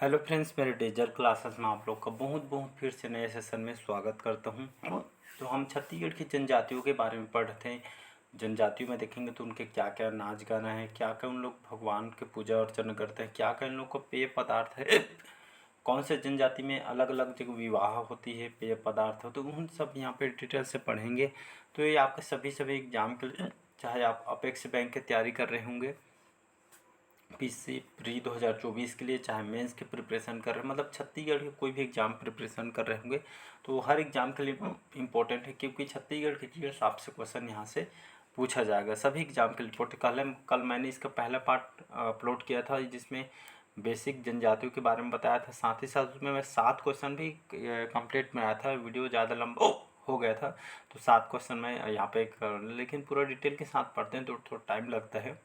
Hello friends, मेरे डेजर classes में आप लोग का बहुत बहुत फिर से नए सेशन में स्वागत करता हूं। तो हम छत्तीसगढ़ की जनजातियों के बारे में पढ़ रहे हैं। जनजातियों में देखेंगे तो उनके क्या क्या नाच गाना है, क्या क्या उन लोग भगवान के पूजा अर्चना करते हैं, क्या क्या इन लोग का पेय पदार्थ है, कौन से जनजाति में अलग अलग जगह विवाह होती है, पेय पदार्थ हो, तो उन सब यहाँ पे डिटेल से पढ़ेंगे। तो ये आपके सभी सभी एग्जाम के लिए, चाहे आप अपेक्स बैंक की तैयारी कर रहे होंगे, पीसी प्री 2024 के लिए, चाहे मेंस की प्रिपरेशन कर रहे हैं, मतलब छत्तीसगढ़ के कोई भी एग्ज़ाम प्रिपरेशन कर रहे होंगे तो हर एग्ज़ाम के लिए इम्पोर्टेंट है, क्योंकि छत्तीसगढ़ के जीएस आपसे क्वेश्चन यहाँ से पूछा जाएगा सभी एग्ज़ाम के लिए इम्पोर्टेंट। कल मैंने इसका पहला पार्ट अपलोड किया था जिसमें बेसिक जनजातियों के बारे में बताया था, साथ ही साथ उसमें मैं 7 क्वेश्चन भी कंप्लीट में आया था। वीडियो ज़्यादा लंबा हो गया था तो 7 क्वेश्चन मैं यहाँ पे लेकिन पूरा डिटेल के साथ पढ़ते हैं तो थोड़ा टाइम लगता है,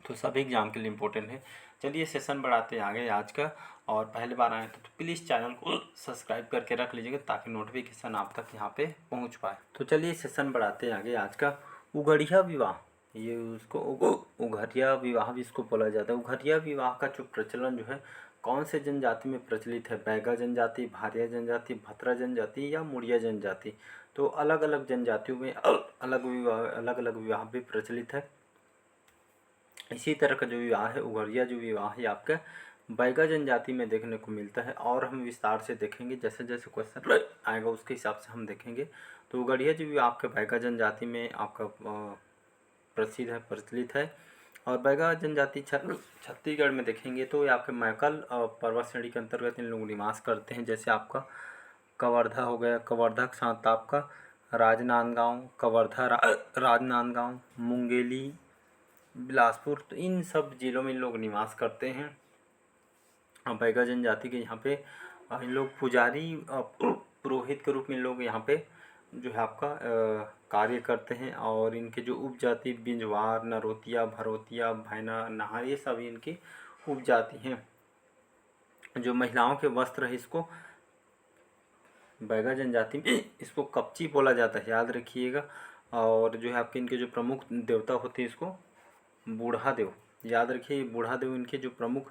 तो सभी एग्जाम के लिए इम्पोर्टेंट है। चलिए सेशन बढ़ाते हैं आगे आज का। और पहली बार आए तो प्लीज़ चैनल को सब्सक्राइब करके रख लीजिएगा ताकि नोटिफिकेशन आप तक यहाँ पे पहुँच पाए। तो चलिए सेशन बढ़ाते हैं आगे आज का। उगड़िया विवाह, ये उसको उघरिया विवाह भी इसको बोला जाता है। उघरिया विवाह का जो प्रचलन जो है कौन से जनजाति में प्रचलित है? बैगा जनजाति, भारिया जनजाति, भतरा जनजाति या मुड़िया जनजाति। तो अलग अलग जनजातियों में अलग अलग विवाह भी प्रचलित है। इसी तरह का जो विवाह है उघरिया जो विवाह है आपका बैगा जनजाति में देखने को मिलता है, और हम विस्तार से देखेंगे जैसे जैसे क्वेश्चन आएगा उसके हिसाब से हम देखेंगे। तो उघरिया जो विवाह आपके बैगा जनजाति में आपका प्रसिद्ध है, प्रचलित है। और बैगा जनजाति छत्तीसगढ़ में देखेंगे तो ये आपके मैकल पर्वत श्रेणी के अंतर्गत इन लोग निवास करते हैं। जैसे आपका कवर्धा हो गया, कवर्धा के साथ आपका राजनांदगांव, कवर्धा राजनांदगांव, मुंगेली, बिलासपुर, तो इन सब जिलों में इन लोग निवास करते हैं। बैगा जनजाति के यहाँ पे इन लोग पुजारी पुरोहित के रूप में इन लोग यहाँ पे जो है आपका कार्य करते हैं। और इनके जो उपजाति बिंजवार, नरोतिया, भरोतिया, भैना, नाहर, ये सभी इनकी उपजाति हैं। जो महिलाओं के वस्त्र है इसको बैगा जनजाति में इसको कपची बोला जाता है, याद रखिएगा। और जो है आपके इनके जो प्रमुख देवता होते हैं इसको बूढ़ा देव, याद रखिए। बूढ़ा देव इनके जो प्रमुख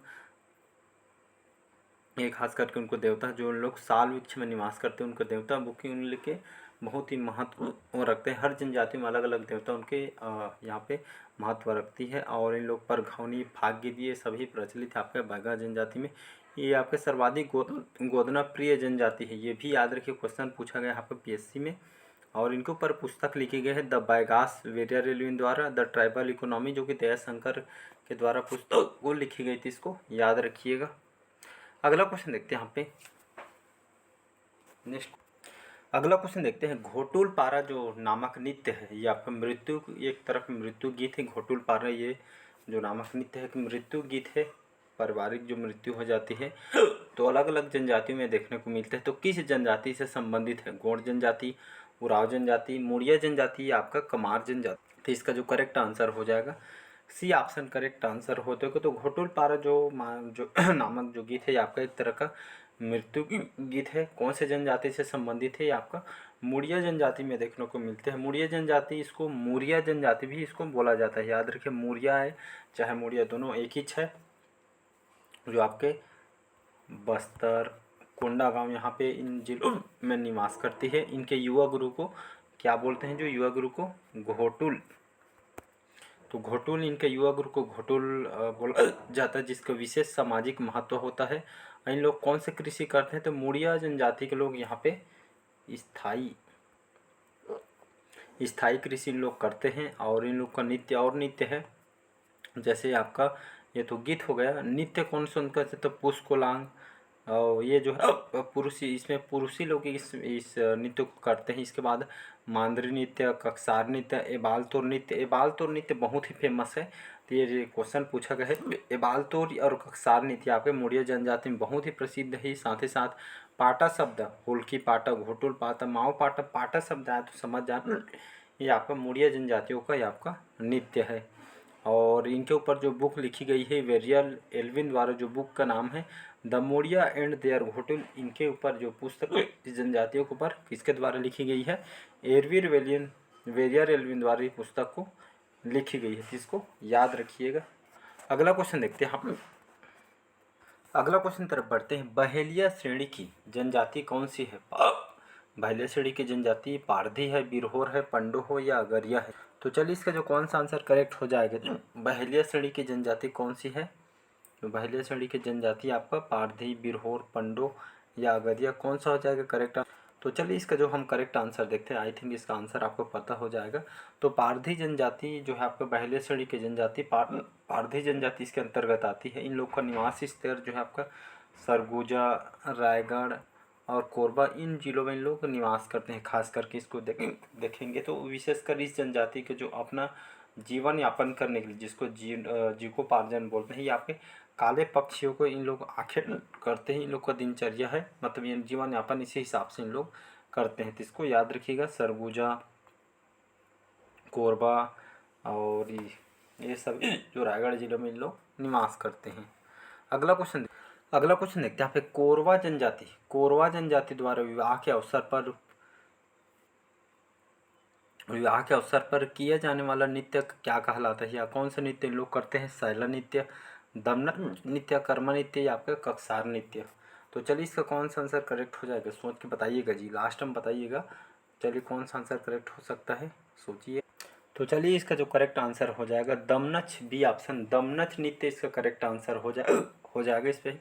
एक खास करके उनको देवता जो लोग साल वृक्ष में निवास करते हैं उनको देवता बुकी उनके बहुत ही महत्व रखते हैं। हर जनजाति में अलग अलग देवता उनके यहाँ पे महत्व रखती है। और इन लोग पर घौनी, भाग्य दिए सभी प्रचलित है आपके बैगा जनजाति में। ये आपके सर्वाधिक गोदना प्रिय जनजाति है, ये भी याद रखिए, क्वेश्चन पूछा गया यहाँ पे पीएससी में। और इनके ऊपर पुस्तक लिखी गई है द बैगास वेरियर एल्विन द्वारा, द ट्राइबल इकोनॉमी, जो कि दयाशंकर के द्वारा पुस्तक वो लिखी गई थी, इसको याद रखिएगा। अगला क्वेश्चन देखते हैं यहाँ पे। नेक्स्ट अगला क्वेश्चन देखते हैं। घोटुल पारा जो नामक नृत्य है ये आपका मृत्यु, एक तरफ मृत्यु गीत है। घोटुल पारा ये जो नामक नृत्य है मृत्यु गीत है, पारिवारिक जो मृत्यु हो जाती है तो अलग अलग जनजातियों में देखने को मिलते हैं। तो किस जनजाति से संबंधित है? गोंड जनजाति, उराव जनजाति, मुड़िया जनजाति या आपका कमार जनजाति। तो इसका जो करेक्ट आंसर हो जाएगा सी ऑप्शन करेक्ट आंसर होते हो। तो घोटुल पारा जो नामक जो गीत है ये आपका एक तरह का मृत्यु गीत है। कौन से जनजाति से संबंधित है? ये आपका मुड़िया जनजाति में देखने को मिलते हैं। मुड़िया जनजाति, इसको मुरिया जनजाति भी इसको बोला जाता है, याद रखिए। मुरिया है चाहे मुड़िया दोनों एक ही है, जो आपके बस्तर, कोंडागांव यहाँ पे इन जिलों में निवास करती है। इनके युवा गुरु को क्या बोलते हैं? जो युवा गुरु को घोटुल। तो घोटुल, इनके युवा गुरु को घोटुल बोला जाता है, जिसका विशेष सामाजिक महत्व होता है। इन लोग कौन से कृषि करते हैं? तो मुड़िया जनजाति के लोग यहाँ पे स्थाई कृषि इन लोग करते हैं। और इन लोग का नृत्य और नृत्य है, जैसे आपका ये तो गीत हो गया। नृत्य कौन सा उनका? तो पुष्कोलांग, और ये जो है पुरुषी, इसमें पुरुषी लोग इस नृत्य को करते हैं। इसके बाद मांदरी नृत्य, कक्सार नृत्य, एबालतोर नृत्य। एबालतोर नृत्य बहुत ही फेमस है, तो ये क्वेश्चन पूछा गया है। एबालतोर और कक्सार नृत्य आपके मुड़िया जनजाति में बहुत ही प्रसिद्ध है। साथ ही साथ पाटा शब्द, होल्की पाटा, घोटुल पाटा, माओ पाटा, पाटा शब्द आया तो समझ जाना ये आपका मुड़िया जनजातियों का ये आपका नृत्य है। और इनके ऊपर जो बुक लिखी गई है वेरियल एल्विन द्वारा, जो बुक का नाम है the Muria and their Ghotul, इनके ऊपर जो पुस्तक इस जनजातियों के ऊपर किसके द्वारा लिखी गई है? वेरियर एल्विन द्वारा ये पुस्तक को लिखी गई है, जिसको याद रखिएगा। अगला क्वेश्चन देखते हैं हम। अगला क्वेश्चन तरफ बढ़ते हैं। बहेलिया श्रेणी की जनजाति कौन सी है? बहेलिया श्रेणी की जनजाति पारधी है, बिरहोर है, पंडो हो या अगरिया है? तो चलिए इसका जो कौन सा आंसर करेक्ट हो जाएगा, बहेलिया श्रेणी की जनजाति कौन सी है? तो बहेलिया श्रेणी की जनजाति आपका पारधी, बिरहोर, पंडो या अगरिया, कौन सा हो जाएगा करेक्ट? तो चलिए इसका जो हम करेक्ट आंसर देखते हैं, आई थिंक इसका आंसर आपको पता हो जाएगा। तो पारधी जनजाति जो है आपका बहेलिया श्रेणी की जनजाति पारधी जनजाति इसके अंतर्गत आती है। इन लोग का निवास स्थल जो है आपका सरगुजा, रायगढ़ और कोरबा, इन जिलों में इन लोग निवास करते हैं। खास करके इसको देखेंगे तो विशेषकर इस जनजाति के जो अपना जीवन यापन करने के लिए, जिसको जीविकोपार्जन बोलते हैं, यहाँ पे काले पक्षियों को इन लोग आखिर करते हैं। इन लोग का दिनचर्या है, मतलब ये जीवन यापन इसी हिसाब से इन लोग करते हैं। तो इसको याद रखिएगा, सरगुजा, कोरबा और ये सब जो रायगढ़ जिले में इन लोग निवास करते हैं। अगला क्वेश्चन देखते हैं। यहाँ पे कोरवा जनजाति द्वारा विवाह के अवसर पर किया जाने वाला नृत्य क्या कहलाता है, या कौन सा नृत्य इन लोग करते हैं? सैला नृत्य, दमन नृत्य, कर्मा नृत्य या आपका ककसार नृत्य? तो चलिए इसका कौन सा आंसर करेक्ट हो जाएगा, सोच के बताइएगा जी, लास्ट में बताइएगा। चलिए कौन सा आंसर करेक्ट हो सकता है, सोचिए। तो चलिए इसका जो करेक्ट आंसर हो जाएगा दमनच, बी ऑप्शन, दमनच नृत्य इसका करेक्ट आंसर हो जाएगा इस पर,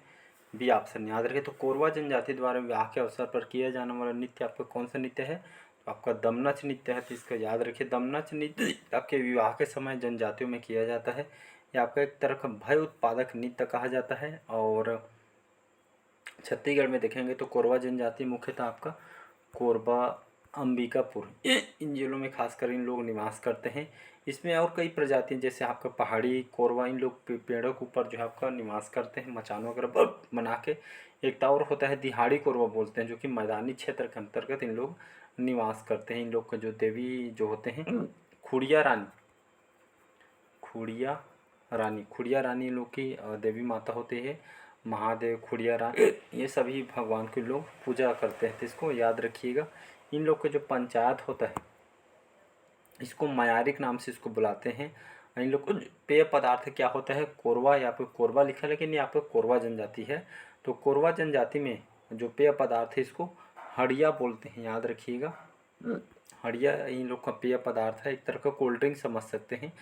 बी ऑप्शन याद रखिए। तो कोरवा जनजाति द्वारा विवाह के अवसर पर किया जाने वाला नृत्य आपका कौन सा नृत्य है? तो आपका दमनच नृत्य है। तो इसका याद रखिए, दमनच नृत्य आपके विवाह के समय जनजातियों में किया जाता है। ये आपका एक तरह का भय उत्पादक नृत्य कहा जाता है। और छत्तीसगढ़ में देखेंगे तो कोरवा जनजाति मुख्यतः आपका कोरबा, अंबिकापुर, इन जिलों में खासकर इन लोग निवास करते हैं। इसमें और कई प्रजातियां जैसे आपका पहाड़ी कोरवा, इन लोग पेड़ों के ऊपर जो है आपका निवास करते हैं, मचान वगैरह बना के। एक और होता है दिहाड़ी कोरवा बोलते हैं, जो कि मैदानी क्षेत्र के अंतर्गत इन लोग निवास करते हैं। इन लोग के जो देवी जो होते हैं खुड़िया रानी इन लोग की देवी माता होती है। महादेव, खुड़िया रानी, ये सभी भगवान के लोग पूजा करते हैं। तो इसको याद रखिएगा। इन लोग के जो पंचायत होता है इसको मयारिक नाम से इसको बुलाते हैं। इन लोग को पेय पदार्थ क्या होता है? कोरवा, या फिर कोरवा लिखा है लेकिन यहाँ पे कोरवा जनजाति है। तो कोरवा जनजाति में जो पेय पदार्थ है इसको हड़िया बोलते हैं, याद रखिएगा। हड़िया इन लोग का पेय पदार्थ है, एक तरह का कोल्ड ड्रिंक समझ सकते हैं।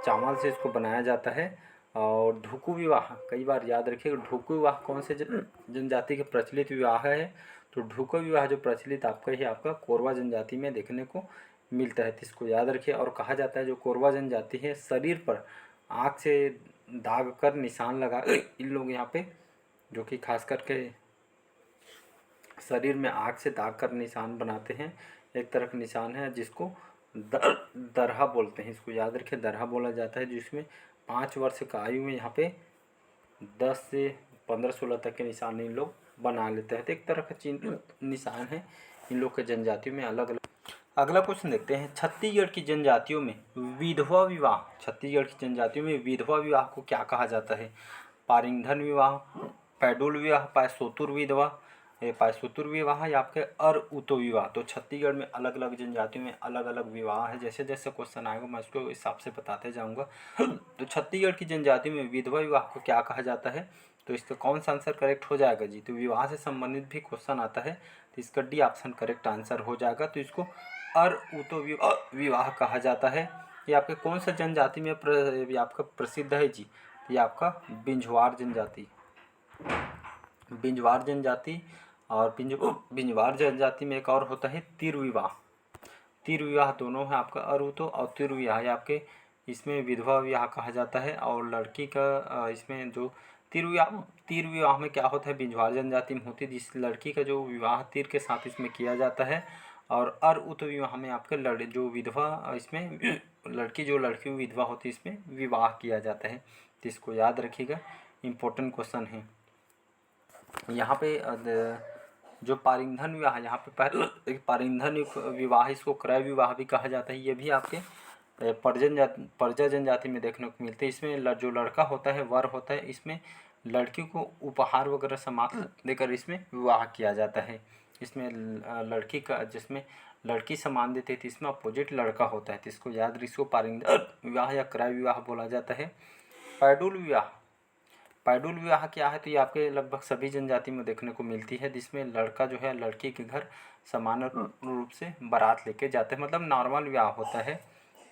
चावल से इसको बनाया जाता है। और ढुकू विवाह, कई बार याद रखिएगा, ढुकू विवाह कौन से जनजाति के प्रचलित विवाह है? तो ढुकू विवाह जो प्रचलित आपका कोरवा जनजाति में देखने को मिलता है। तो इसको याद रखिए। और कहा जाता है जो कोरवा जनजाति है शरीर पर आग से दाग कर निशान लगा, इन लोग यहाँ पे जो कि खास करके शरीर में आग से दाग कर निशान बनाते हैं। एक तरह का निशान है जिसको दरहा बोलते हैं, इसको याद रखिए, दरहा बोला जाता है। जिसमें 5 वर्ष का आयु में यहाँ पे 10 से 15-16 तक के निशान इन लोग बना लेते हैं। तो एक तरह का चिन्ह निशान है इन लोग के जनजातियों में अलग अलग। अगला क्वेश्चन देखते हैं। छत्तीसगढ़ की जनजातियों में विधवा विवाह, छत्तीसगढ़ की जनजातियों में विधवा विवाह को क्या कहा जाता है? पारिंगधन विवाह, पैडुल विवाह, पायसुतुर विवाह या आपके उतो विवाह। तो छत्तीसगढ़ में अलग अलग जनजातियों में अलग अलग विवाह है। जैसे जैसे क्वेश्चन आएगा मैं उसको हिसाब से बताते जाऊंगा। तो छत्तीसगढ़ की जनजातियों में विधवा विवाह को क्या कहा जाता है? तो इसका कौन सा आंसर करेक्ट हो जाएगा जी? तो विवाह से संबंधित भी क्वेश्चन आता है, तो इसका डी ऑप्शन करेक्ट आंसर हो जाएगा। तो इसको उतो विवाह कहा जाता है। ये आपके कौन सा जनजाति में आपका प्रसिद्ध है जी? ये आपका बिंझवार जनजाति। और बिंझवार जनजाति में एक और होता है तीर विवाह दोनों है आपका अरुतो और तीर विवाह है आपके, इसमें विधवा विवाह कहा जाता है। और लड़की का इसमें जो तीर विवाह में क्या होता है, बिंझवार जनजाति में होती है, जिस लड़की का जो विवाह तीर के साथ इसमें किया जाता है। और उत विवाह में आपके जो विधवा, इसमें लड़की विधवा होती है इसमें विवाह किया जाता है। तो इसको याद रखिएगा, इम्पोर्टेंट क्वेश्चन है। यहाँ पे जो पारिंगधन विवाह, यहाँ पे पहले पारिंगधन विवाह, इसको क्रय विवाह भी कहा जाता है। ये भी आपके परिजा जनजाति में देखने को मिलते हैं। इसमें जो लड़का होता है, वर होता है, इसमें लड़की को उपहार वगैरह सामान देकर इसमें विवाह किया जाता है। इसमें लड़की का, जिसमें लड़की सामान देती है तो इसमें अपोजिट लड़का होता है। तो इसको याद, इसको पारिंगधन विवाह या क्रय विवाह बोला जाता है। पैडुल पैडुल विवाह क्या है, तो ये आपके लगभग सभी जनजाति में देखने को मिलती है, जिसमें लड़का जो है लड़की के घर समान रूप से बारात लेके जाते हैं, मतलब नॉर्मल विवाह होता है।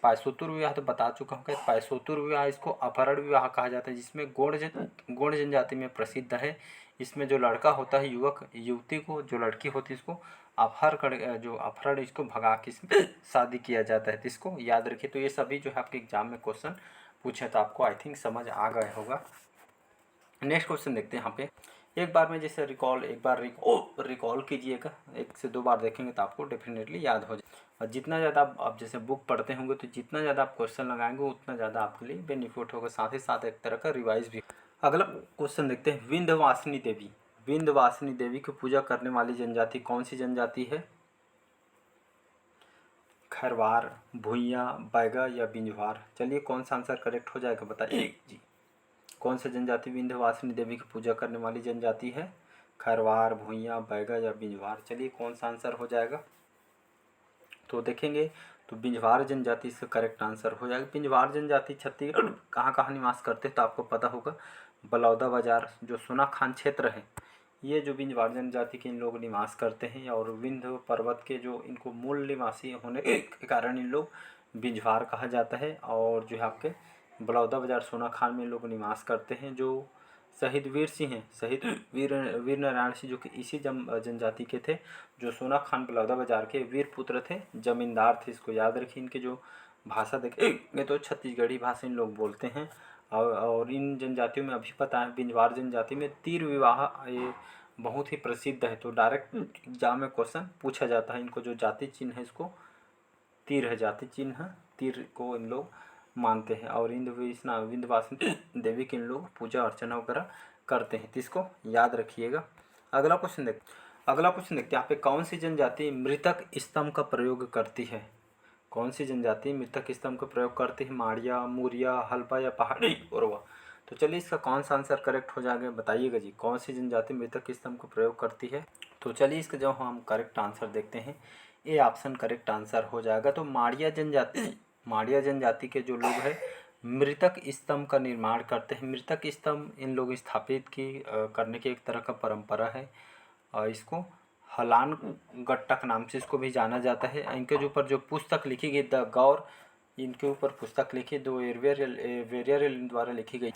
पायसोतुर विवाह तो बता चुका हूँ कि पायसोतुर विवाह इसको अपहरण विवाह कहा जाता है, जिसमें गोंड जनजाति में प्रसिद्ध है। इसमें जो लड़का होता है युवक युवती को, जो लड़की होती है इसको अपहरण इसको भगा के इसमें शादी किया जाता है, तो इसको याद रखिए। तो ये सभी जो है आपके एग्जाम में क्वेश्चन पूछे तो आपको आई थिंक समझ आ गया होगा। नेक्स्ट क्वेश्चन देखते हैं यहाँ पे। एक बार में जैसे रिकॉल कीजिएगा, 1 से 2 बार देखेंगे तो आपको डेफिनेटली याद हो जाए। और जितना ज़्यादा आप जैसे बुक पढ़ते होंगे तो जितना ज़्यादा आप क्वेश्चन लगाएंगे उतना ज़्यादा आपके लिए बेनिफिट होगा, साथ ही साथ एक तरह का रिवाइज भी। अगला क्वेश्चन देखते हैं। विंध्यवासिनी देवी की पूजा करने वाली जनजाति कौन सी जनजाति है? खरवार, भूइयाँ, बैगा या बिंजवार। चलिए कौन सा आंसर करेक्ट हो जाएगा बताइए जी। कौन सा जनजाति विंध्यवासिनी देवी की पूजा करने वाली जनजाति है? खरवार, भूइयाँ, बैगा या बिंजवार। चलिए कौन सा आंसर हो जाएगा? तो देखेंगे तो बिंजवार जनजाति इसका करेक्ट आंसर हो जाएगा। बिंजवार जनजाति छत्तीसगढ़ कहाँ कहाँ निवास करते हैं तो आपको पता होगा। बलौदा बाजार जो सोनाखान क्षेत्र है, ये जो बिंजवार जनजाति के इन लोग निवास करते हैं, और विंध्य पर्वत के जो इनको मूल निवासी होने के कारण इन लोग बिंजवार कहा जाता है। और जो है आपके बलौदा बाजार सोनाखान में लोग निवास करते हैं। जो शहीद वीर सिंह हैं, शहीद वीर नारायण सिंह, जो कि इसी जनजाति के थे, जो सोनाखान बलौदा बाजार के वीर पुत्र थे, जमींदार थे। इसको याद रखिए। इनके जो भाषा देखेंगे तो छत्तीसगढ़ी भाषा इन लोग बोलते हैं। और इन जनजातियों में अभी पता है बिंजवार जनजाति में तीर विवाह ये बहुत ही प्रसिद्ध है। तो डायरेक्ट एग्जाम में क्वेश्चन पूछा जाता है। इनको जो जाति चिन्ह है इसको तीर है, जाति चिन्ह तीर को इन लोग मानते हैं। और विंध्यवासिनी देवी की इन लोग पूजा अर्चना वगैरह करते हैं, तो इसको याद रखिएगा। अगला क्वेश्चन देखते हैं। यहाँ पे कौन सी जनजाति मृतक स्तंभ का प्रयोग करती है? कौन सी जनजाति मृतक स्तंभ का प्रयोग करती है? माड़िया, मुरिया, हल्बा या पहाड़ी ओरवा। तो चलिए इसका कौन सा आंसर करेक्ट हो जाएगा बताइएगा जी। कौन सी जनजाति मृतक स्तंभ का प्रयोग करती है? तो चलिए इसका जो हम करेक्ट आंसर देखते हैं, ए ऑप्शन करेक्ट आंसर हो जाएगा। तो माड़िया जनजाति के जो लोग हैं मृतक स्तंभ का निर्माण करते हैं। मृतक स्तंभ इन लोग स्थापित करने की एक तरह का परंपरा है। और इसको हलान गट्टक नाम से इसको भी जाना जाता है। इनके जो ऊपर जो पुस्तक लिखी गई द गौर, इनके ऊपर पुस्तक लिखी दो वेरियर द्वारा लिखी गई।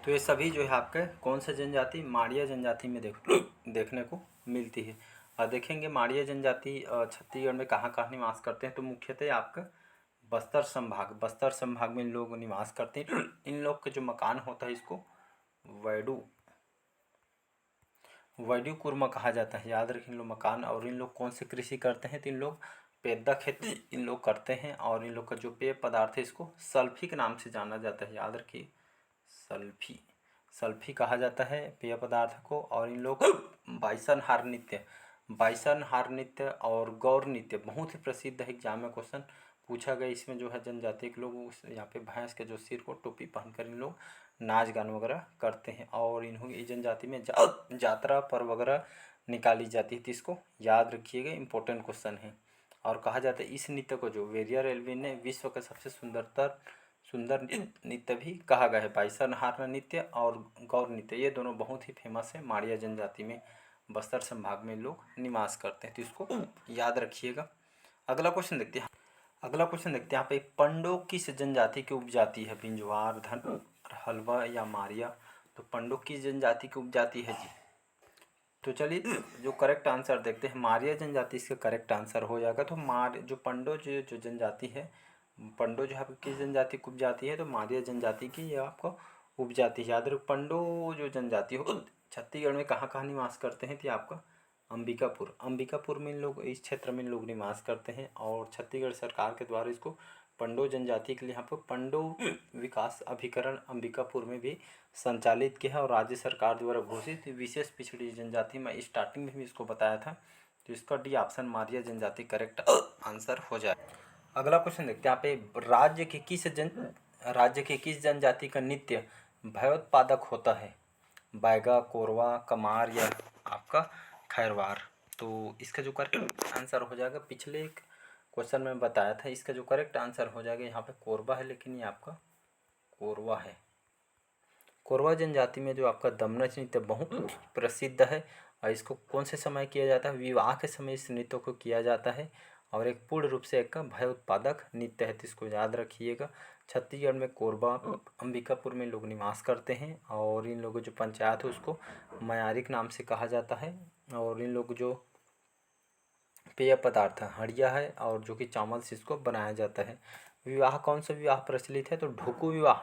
तो ये सभी जो है आपके कौन सा जनजाति? माड़िया जनजाति में देखने को मिलती है। और देखेंगे माड़िया जनजाति छत्तीसगढ़ में कहाँ कहाँ निवास करते हैं, तो मुख्यतः आपका बस्तर संभाग में इन लोग निवास करते हैं। इन लोग के जो मकान होता है इसको वैडू कुर्मा कहा जाता है, याद रखें इन लोग मकान। और इन लोग कौन से कृषि करते हैं, तो इन लोग पेद्दा खेती इन लोग करते हैं। और इन लोग का जो पेय पदार्थ है इसको सल्फी के नाम से जाना जाता है, याद रखिए सल्फी कहा जाता है पेय पदार्थ को। और इन लोग बाइसन हार नृत्य और गौर नृत्य बहुत ही प्रसिद्ध है। एग्जाम में क्वेश्चन पूछा गया। इसमें जो है जनजाति के लोग यहाँ पे भैंस के जो सिर को टोपी पहनकर इन लोग नाच गान वगैरह करते हैं। और इन्होंने इस जनजाति में जात्रा पर्व वगैरह निकाली जाती है, तो इसको याद रखिएगा, इम्पोर्टेंट क्वेश्चन है। और कहा जाता है इस नृत्य को जो वेरियर एल्विन ने विश्व का सबसे सुंदर नृत्य भी कहा गया है। बाइसन हार नृत्य और गौर नृत्य ये दोनों बहुत ही फेमस है। माड़िया जनजाति में बस्तर संभाग में लोग निवास करते हैं, तो इसको याद रखिएगा। अगला क्वेश्चन देखते हैं यहाँ पे पंडो किस जनजाति की उपजाति है? बिंजवार, धन, हलवा या मारिया। तो पंडो किस जनजाति की उपजाति है जी? तो चलिए जो करेक्ट आंसर देखते हैं, मारिया जनजाति इसका करेक्ट आंसर हो जाएगा। तो जो पंडो जो जनजाति है, पंडो जो है किस जनजाति की उपजाति है? तो मारिया जनजाति की ये आपको उपजाति। याद रखो पंडो जो जनजाति हो छत्तीसगढ़ में कहाँ कहाँ निवास करते हैं? तो आपका अंबिकापुर में इन लोग इस क्षेत्र में इन लोग निवास करते हैं। और छत्तीसगढ़ सरकार के द्वारा इसको पंडो जनजाति के लिए यहाँ पर पंडो विकास अभिकरण अंबिकापुर में भी संचालित किया है। और राज्य सरकार द्वारा घोषित विशेष पिछड़ी जनजाति में स्टार्टिंग में भी इसको बताया था। तो इसका डी ऑप्शन मारिया जनजाति करेक्ट आंसर हो जाए। अगला क्वेश्चन देखते हैं। यहाँ पे राज्य के किस जनजाति का नृत्य भयोत्पादक होता है? बैगा, कोरवा, कमार या आपका खैरवार। तो इसका जो करेक्ट आंसर हो जाएगा, पिछले एक क्वेश्चन में बताया था, इसका जो करेक्ट आंसर हो जाएगा यहाँ पे कोरबा है, लेकिन ये आपका कोरवा है। कोरवा जनजाति में जो आपका दमनच नृत्य बहुत प्रसिद्ध है और इसको कौन से समय किया जाता है? विवाह के समय इस नृत्य को किया जाता है और एक पूर्ण रूप से एक भय उत्पादक नृत्य है, तो इसको याद रखिएगा। छत्तीसगढ़ में कोरबा अंबिकापुर में लोग निवास करते हैं और इन लोगों जो पंचायत है उसको मयारिक नाम से कहा जाता है और इन लोग जो पेय पदार्थ है हड़िया है और जो कि चावल से इसको बनाया जाता है। विवाह कौन सा विवाह प्रचलित है? तो ढुकू विवाह।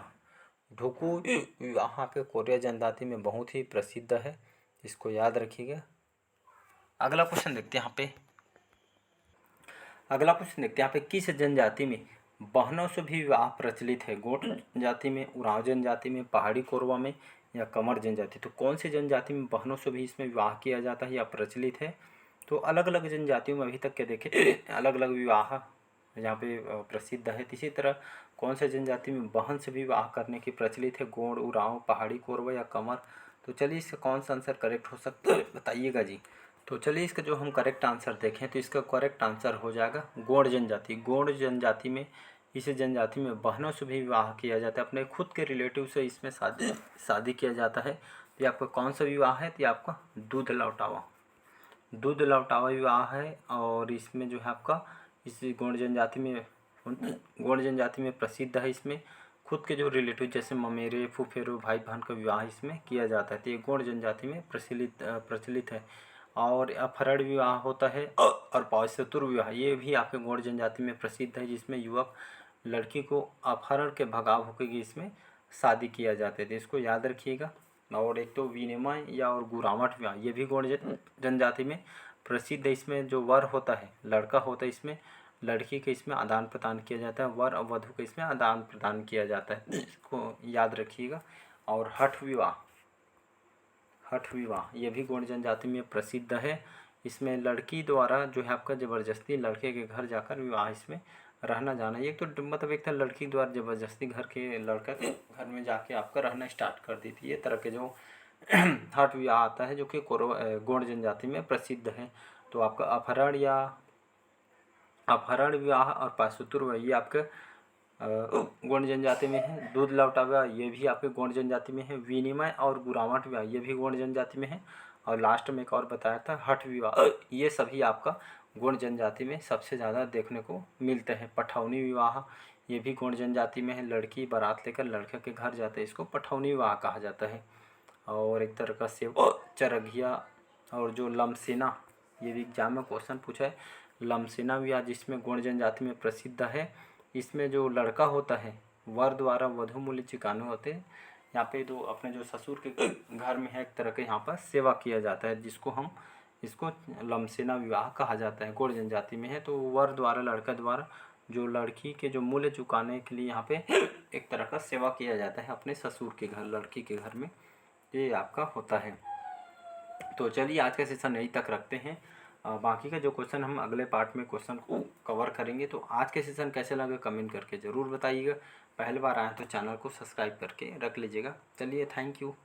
ढुकू विवाह आपके कोरिया जनजाति में बहुत ही प्रसिद्ध है, इसको याद रखिएगा। अगला क्वेश्चन देखते हैं यहाँ पे। अगला क्वेश्चन देखते हैं यहाँ पे, किस जनजाति में बहनों से भी विवाह प्रचलित है? गोंड जनजाति में, उरांव जनजाति में, पहाड़ी कोरवा में या कमर जनजाति? तो कौन सी जनजाति में बहनों से भी इसमें विवाह किया जाता है या प्रचलित है? तो अलग अलग जनजातियों में अभी तक के देखे अलग अलग विवाह यहाँ पे प्रसिद्ध है। इसी तरह कौन से जनजाति में बहन से भी विवाह करने की प्रचलित है? गोंड, उरांव, पहाड़ी कोरवा या कमर? तो चलिए इसका कौन सा आंसर करेक्ट हो सकता है बताइएगा जी। तो चलिए इसका जो हम करेक्ट आंसर देखें तो इसका करेक्ट आंसर हो जाएगा गोंड जनजाति। गोंड जनजाति में, इस जनजाति में बहनों से भी विवाह किया जाता है, अपने खुद के रिलेटिव से इसमें शादी किया जाता है। तो ये आपका कौन सा विवाह है? तो ये आपका दूध लौटावा विवाह है और इसमें जो है आपका इस गोंड जनजाति में प्रसिद्ध है। इसमें खुद के जो रिलेटिव जैसे ममेरे, फुफेरो, भाई बहन का विवाह इसमें किया जाता है। तो ये गोंड जनजाति में प्रचलित है। और अपहरण विवाह होता है और पौशतुर विवाह, ये भी आपके गोंड जनजाति में प्रसिद्ध है, जिसमें युवक लड़की को अपहरण के भगाव होकर इसमें शादी किया जाता है। तो इसको याद रखिएगा। और एक तो विनिमय या और गुरावट विवाह, ये भी गोंड जनजाति में प्रसिद्ध है। इसमें जो वर होता है, लड़का होता है, इसमें लड़की के इसमें आदान प्रदान किया जाता है, वर और वधू का इसमें आदान प्रदान किया जाता है, इसको याद रखिएगा। और हठ विवाह ये भी गोंड जनजाति में प्रसिद्ध है। इसमें लड़की द्वारा जो है आपका ज़बरदस्ती लड़के के घर जाकर विवाह इसमें रहना जाना, ये तो मतलब एक था लड़की द्वारा ज़बरदस्ती लड़का के घर में जाके आपका रहना स्टार्ट कर दी थी। ये तरह के जो हठ विवाह आता है जो कि गोंड जनजाति में प्रसिद्ध है। तो आपका अपहरण विवाह और पाशुतुर विवाह ये आपके गोंड जनजाति में है। दूध लौटा विवाह ये भी आपके गोंड जनजाति में है। विनिमय और गुरावट विवाह ये भी गोंड जनजाति में है। और लास्ट में एक और बताया था हठ विवाह, ये सभी आपका गोंड जनजाति में सबसे ज़्यादा देखने को मिलते हैं। पठौनी विवाह ये भी गोंड जनजाति में है। लड़की बारात लेकर लड़के के घर जाते हैं, इसको पठौनी विवाह कहा जाता है। और एक तरह का चरघिया और जो लमसेना, ये भी एग्जाम में क्वेश्चन पूछा है। लमसेना विवाह जिसमें गोंड जनजाति में प्रसिद्ध है। इसमें जो लड़का होता है वर द्वारा वधू मूल्य चुकाने होते हैं। यहाँ पे तो अपने जो ससुर के घर में है एक तरह के यहाँ पर सेवा किया जाता है, इसको लमसेना विवाह कहा जाता है, गोंड जनजाति में है। तो वर द्वारा, लड़का द्वारा जो लड़की के जो मूल्य चुकाने के लिए यहाँ पे एक तरह का सेवा किया जाता है अपने ससुर के घर, लड़की के घर में, ये आपका होता है। तो चलिए आज का सेशन यहीं तक रखते हैं। बाकी का जो क्वेश्चन हम अगले पार्ट में क्वेश्चन को कवर करेंगे। तो आज के सेशन कैसे लगे कमेंट करके ज़रूर बताइएगा। पहली बार आए तो चैनल को सब्सक्राइब करके रख लीजिएगा। चलिए, थैंक यू।